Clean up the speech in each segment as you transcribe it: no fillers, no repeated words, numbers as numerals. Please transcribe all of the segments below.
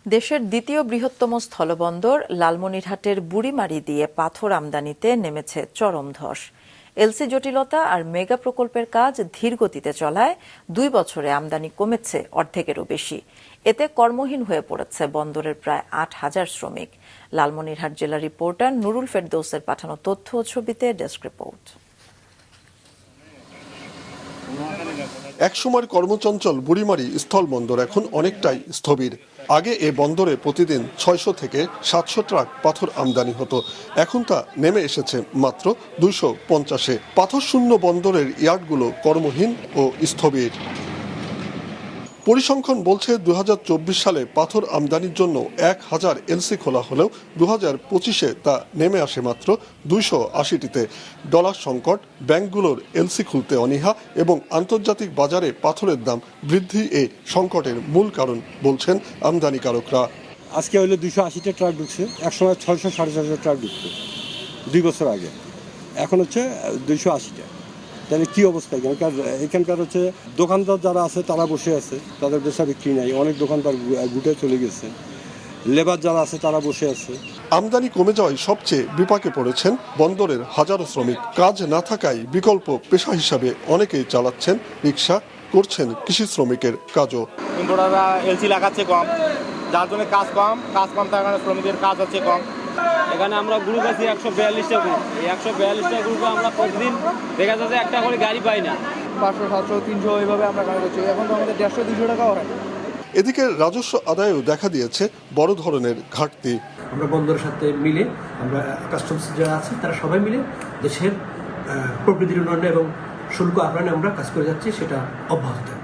দেশের দ্বিতীয় বৃহত্তম স্থলবন্দর লালমনিরহাটের বুড়িমারি দিয়ে পাথর আমদানিতে নেমেছে চরম ধস। এলসি জটিলতা আর মেগা প্রকল্পের কাজ ধীর গতিতে চলায় 2 বছরে আমদানি কমেছে অর্ধেকেরও বেশি। এতে কর্মহীন হয়ে পড়েছে বন্দরের প্রায় 8,000 শ্রমিক। লালমনিরহাট জেলা রিপোর্টার নুরুল ফেরদৌসের পাঠানো তথ্য ও ছবিতে ডেস্ক রিপোর্ট। একসময় কর্মচঞ্চল বুড়িমারি স্থলবন্দর এখন অনেকটাই স্থবির। আগে এ বন্দরে প্রতিদিন 600 থেকে 700 ট্রাক পাথর আমদানি হতো, এখন তা নেমে এসেছে মাত্র 250-এ। পাথর শূন্য বন্দরের ইয়ার্ডগুলো কর্মহীন ও স্থবির। পরিসংখ্যান বলছে 2024 সালে পাথর আমদানির জন্য 1000 এলসি খোলা হলেও 2025-এ তা নেমে আসে মাত্র 280টিতে। ডলার সংকট, ব্যাংকগুলোর এলসি খুলতে অনীহা এবং আন্তর্জাতিক বাজারে পাথরের দাম বৃদ্ধি এ সংকটের মূল কারণ বলছেন আমদানিকারকরা। আজকে হলো 280টা ট্রাক ঢুকছে, একসময় 600-650 ট্রাক ঢুকতো 2 বছর আগে, এখন হচ্ছে 280টা। তাহলে কি অবস্থা এখানকার হচ্ছে দোকানদার যারা আছে তারা বসে আছে, তাদের বেচা বিক্রি নাই, অনেক দোকানদার গুটে চলে গেছে, লেবার যারা আছে তারা বসে আছে। আমদানি কমে যাওয়ায় সবচেয়ে বিপাকে পড়েছেন বন্দরের হাজারো শ্রমিক। কাজ না থাকায় বিকল্প পেশা হিসাবে অনেকেই চালাচ্ছেন রিক্সা, করছেন কৃষি শ্রমিকের কাজও। কিন্তু ওরা এলসি লাগাচ্ছে কম, যার জন্য কাজ কম থাকার কারণে শ্রমিকের কাজ হচ্ছে কম। এখানে আমরা গ্রুপ আছি 142টা গ্রুপ, এই 142টা গ্রুপে আমরা প্রতিদিন দেখা যাচ্ছে একটা করে গাড়ি পাই না। 500, 700, 300 এইভাবে আমরা কাজ করছি। এখন তো আমাদের 150-200 টাকাও হয়। এদিকে রাজস্ব আদায়েও দেখা দিয়েছে বড় ধরনের ঘাটতি। আমরা বন্দরের সাথে মিলে, আমরা কাস্টমস যারা আছে তারা সবাই মিলে দেশের প্রবৃদ্ধির উন্নয়নে এবং শুল্ক আহরণে আমরা কাজ করে যাচ্ছি, সেটা অব্যাহত থাকবে।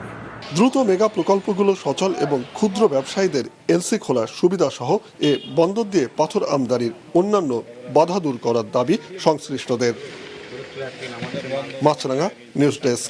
দ্রুত মেগা প্রকল্পগুলো সচল এবং ক্ষুদ্র ব্যবসায়ীদের এলসি খোলার সুবিধা সহ এ বন্দর দিয়ে পাথর আমদানির অন্যান্য বাধা দূর করার দাবি সংশ্লিষ্টদের। মাছরাঙা নিউজ ডেস্ক।